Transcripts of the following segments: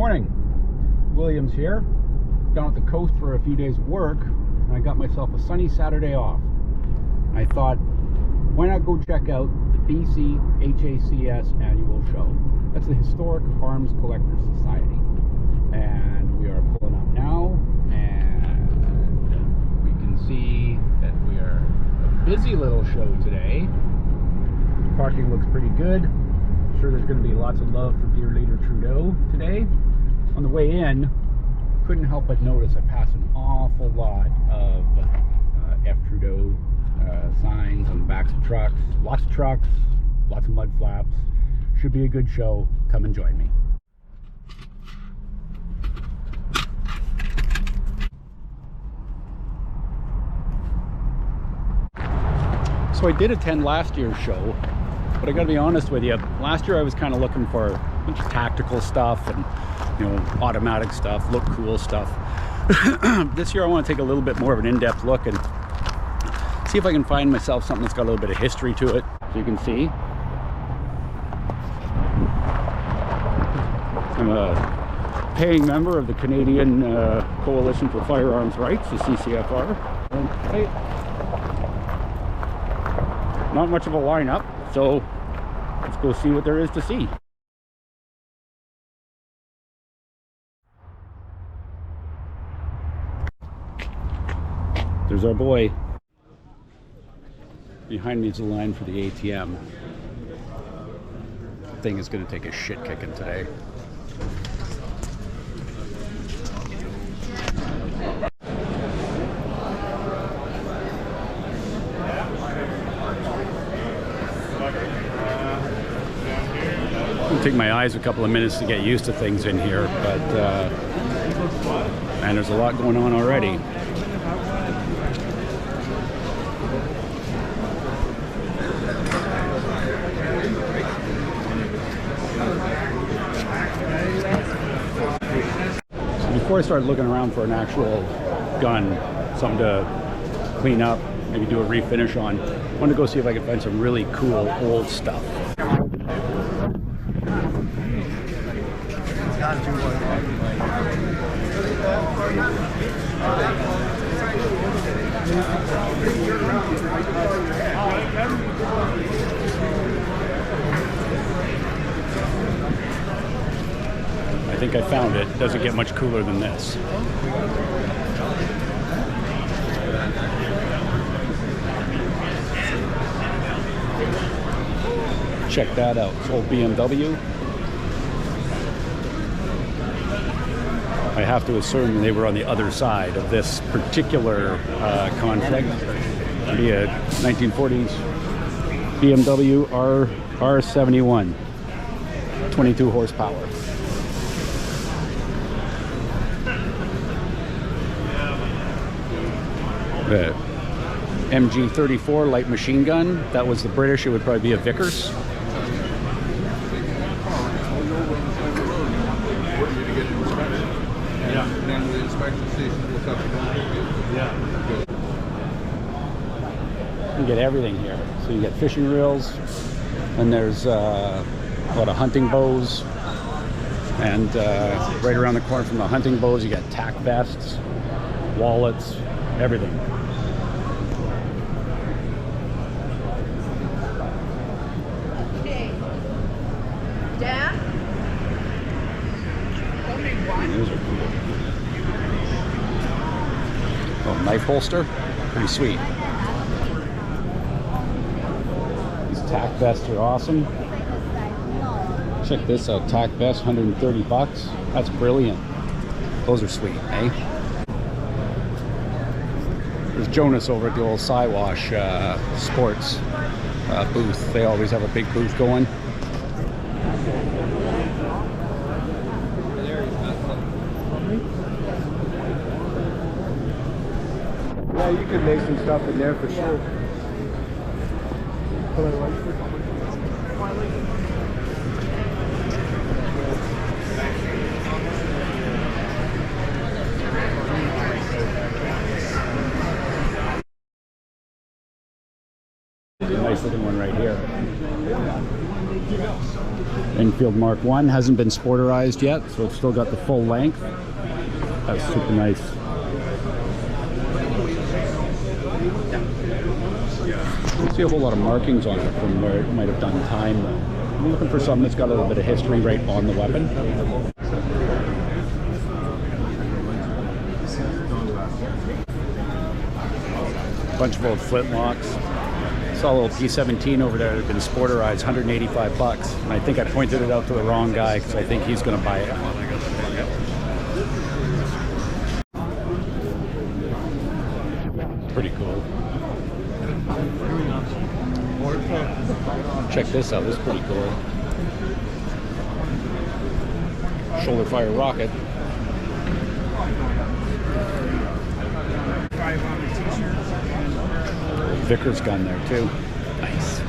morning. Williams here, down at the coast for a few days of work, and I got myself a sunny Saturday off. I thought, why not go check out the BC HACS annual show? That's the Historic Arms Collectors Society. And we are pulling up now, and we can see that we are a busy little show today. Parking looks pretty good. I'm sure there's going to be lots of love for dear leader Trudeau today. On the way in, couldn't help but notice I passed an awful lot of F. Trudeau signs on the backs of trucks. Lots of mud flaps. Should be a good show. Come and join me. So I did attend last year's show, but I gotta be honest with you, last year I was kind of looking for a bunch of tactical stuff and, you know, automatic stuff, look cool stuff. This year I want to take a little bit more of an in-depth look and see if I can find myself something that's got a little bit of history to it. So you can see I'm a paying member of the Canadian Coalition for Firearms Rights, the CCFR. Okay. Not much of a lineup, so let's go see what there is to see. There's our boy. Behind me is the line for the ATM. The thing is going to take a shit kicking today. It'll take my eyes a couple of minutes to get used to things in here, but man, there's a lot going on already. So before I start looking around for an actual gun, something to clean up, maybe do a refinish on, I want to go see if I can find some really cool old stuff. I think I found it. Doesn't get much cooler than this. Check that out. It's old BMW. I have to assume they were on the other side of this particular conflict. It'd be a 1940s BMW R71, 22 horsepower. The MG34 light machine gun, that was the British, it would probably be a Vickers. You get everything here. So you get fishing reels, and there's a lot of hunting bows, and right around the corner from the hunting bows you got tack vests, wallets, everything. Those are cool. Oh, knife holster, pretty sweet. These tack vests are awesome. Check this out, tack vest, 130 bucks. That's brilliant. Those are sweet, eh? There's Jonas over at the old Siwash sports booth. They always have a big booth going. Yeah, you could make some stuff in there for sure. Nice looking one right here. Enfield Mark 1 hasn't been sporterized yet, so it's still got the full length. That's super nice. I don't see a whole lot of markings on it from where it might have done time though. I'm looking for something that's got a little bit of history right on the weapon. Bunch of old flintlocks. Saw a little P17 over there that had been sporterized, 185 bucks. And I think I pointed it out to the wrong guy because I think he's going to buy it. Pretty cool. Check this out, this is pretty cool. Shoulder fire rocket. Vickers gun there too. Nice.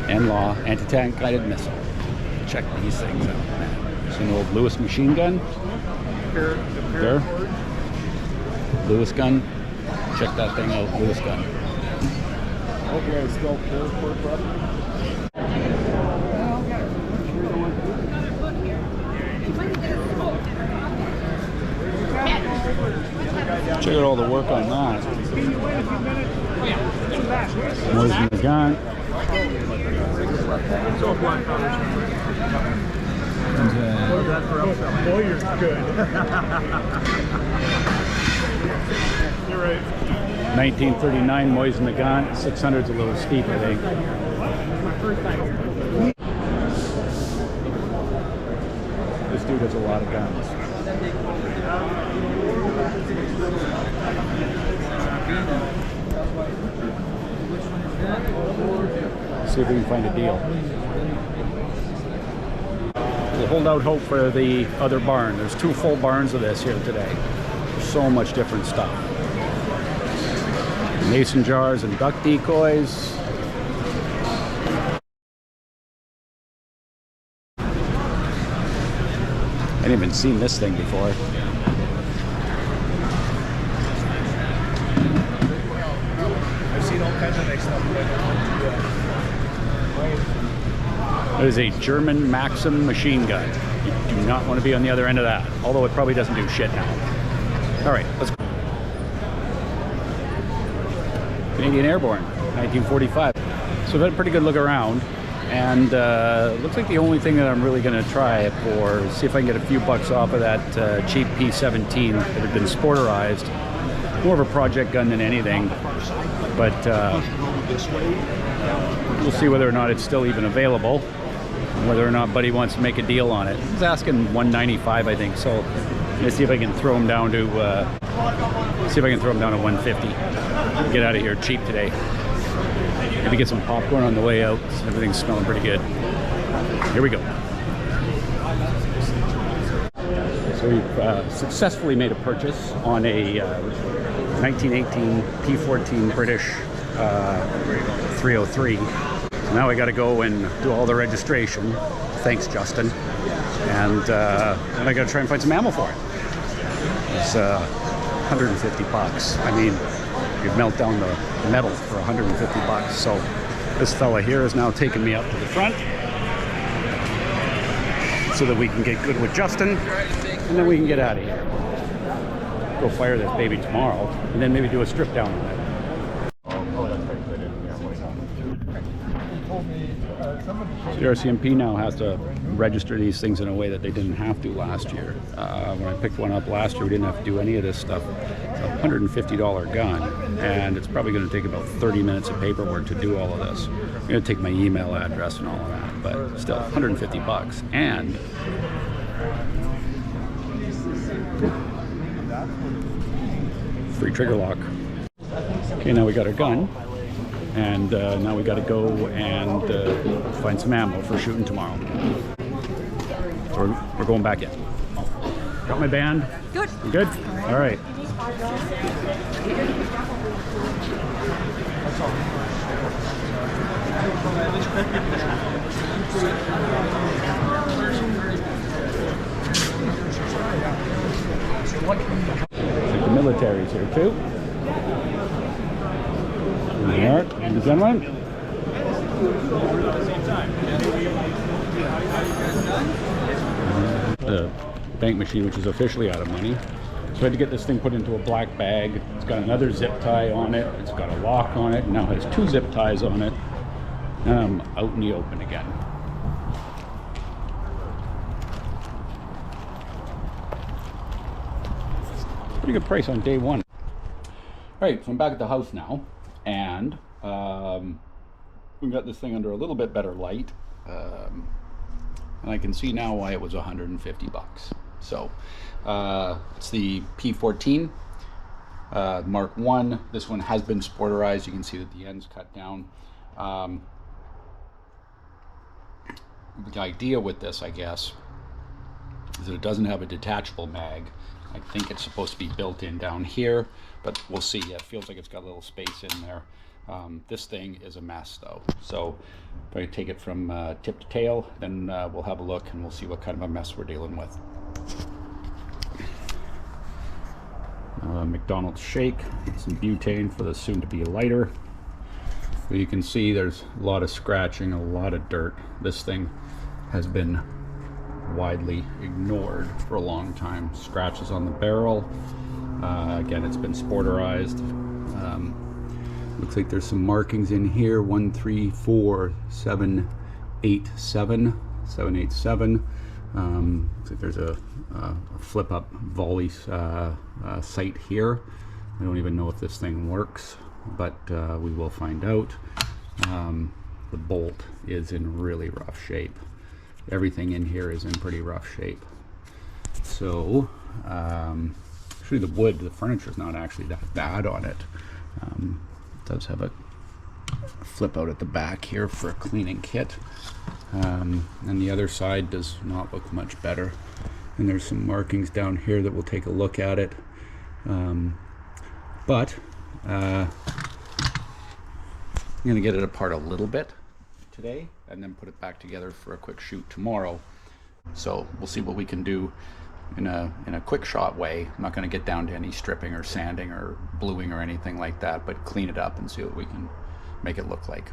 NLAW anti-tank guided missile. Check these things out. It's an old Lewis machine gun. There. Lewis gun. Check that thing out. Lewis gun. Okay, still Check out all the work on that. Moise in the gun. Boy, you're good. You're right. 1939 Moise in the gun. 600's a little steep, I think. This dude has a lot of guns. See if we can find a deal. We'll hold out hope for the other barn. There's 2 full barns of this here today. There's so much different stuff. Mason jars and duck decoys. I hadn't even seen this thing before. I've seen all kinds of nice stuff. There's a German Maxim machine gun. You do not want to be on the other end of that, although it probably doesn't do shit now. All right, let's go. Canadian Airborne, 1945. So I've had a pretty good look around, and looks like the only thing that I'm really going to try for, see if I can get a few bucks off of that cheap P17 that had been sporterized. More of a project gun than anything, but we'll see whether or not it's still even available, whether or not Buddy wants to make a deal on it. He's asking $195, I think, so let's see if I can throw him down to $150. Get out of here cheap today. Maybe get some popcorn on the way out. Everything's smelling pretty good. Here we go. So we've successfully made a purchase on a 1918 P14 British 303. So now I got to go and do all the registration. Thanks, Justin. And I got to try and find some ammo for it. It's 150 bucks. I mean, you melt down the metal for 150 bucks. So this fella here is now taking me up to the front so that we can get good with Justin, and then we can get out of here. Go fire this baby tomorrow, and then maybe do a strip down on it. So the RCMP now has to register these things in a way that they didn't have to last year. When I picked one up last year, we didn't have to do any of this stuff. It's a $150 gun, and it's probably going to take about 30 minutes of paperwork to do all of this. I'm going to take my email address and all of that, but still 150 bucks. And free trigger lock. Okay, now we got our gun. And now we got to go and find some ammo for shooting tomorrow. So we're going back in. Got my band? Good. You good? All right. gentlemen. The bank machine, which is officially out of money. So I had to get this thing put into a black bag. It's got another zip tie on it. It's got a lock on it. Now it has 2 zip ties on it. And I'm out in the open again. Pretty good price on day one. All right, so I'm back at the house now, and we got this thing under a little bit better light, and I can see now why it was 150 bucks. So it's the P14 Mark 1. This one has been sporterized. You can see that the end's cut down. The idea with this, I guess, is that it doesn't have a detachable mag. I think it's supposed to be built in down here, but we'll see. It feels like it's got a little space in there. This thing is a mess though. So if I take it from tip to tail, then we'll have a look and we'll see what kind of a mess we're dealing with. McDonald's shake, some butane for the soon-to-be lighter. So you can see there's a lot of scratching, a lot of dirt. This thing has been widely ignored for a long time. Scratches on the barrel. Again, it's been sporterized. Looks like there's some markings in here. 1, 3, 4, 7, 8, 7. 787. Looks like there's a flip-up volley sight here. I don't even know if this thing works, but we will find out. The bolt is in really rough shape. Everything in here is in pretty rough shape. So actually the wood, the furniture is not actually that bad on it. It does have a flip out at the back here for a cleaning kit. And the other side does not look much better. And there's some markings down here that we'll take a look at it. But I'm gonna get it apart a little bit today and then put it back together for a quick shoot tomorrow. So we'll see what we can do in a quick shot way. I'm not going to get down to any stripping or sanding or bluing or anything like that, but clean it up and see what we can make it look like.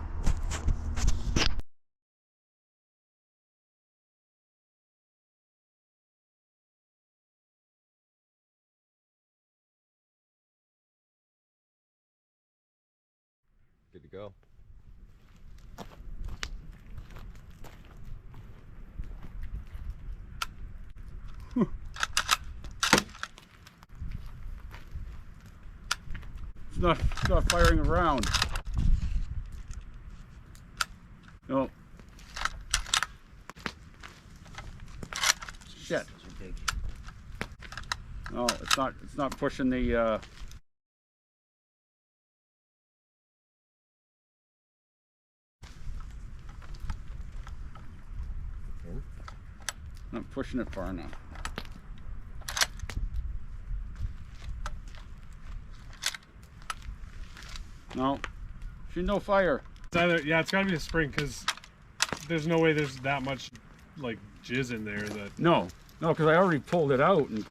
Good to go. It's not firing around. No. Shit. No, it's not pushing the not pushing it far enough. No, she's no fire. It's either, yeah, it's gotta be the spring, because there's no way there's that much like jizz in there that. No, because I already pulled it out and